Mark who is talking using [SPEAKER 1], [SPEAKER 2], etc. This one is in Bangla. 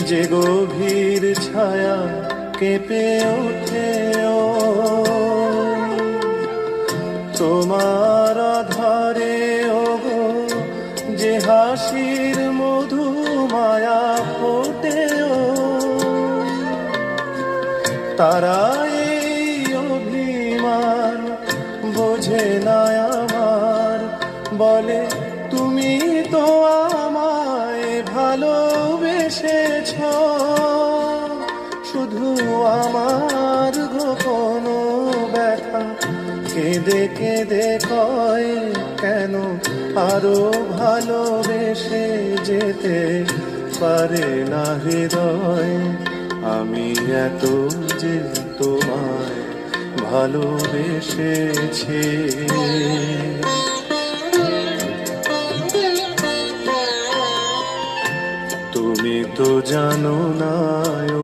[SPEAKER 1] যে গভীর ছায়া কেঁপে ওঠে তোমার আধারে ওগো, যে হাসির মধু মায়া ফোটে তারা এই অভিমান বোঝে না আমার, বলে তুমি তো আমায় ভালোবেসেছ, শুধু আমার গোপন ব্যথা কেঁদে কেঁদে কয় কেন আরো ভালোবেসে যেতে পারে না হৃদয়। আমি এত যে তোমায় ভালোবেসেছি, তুমি তো জানো না।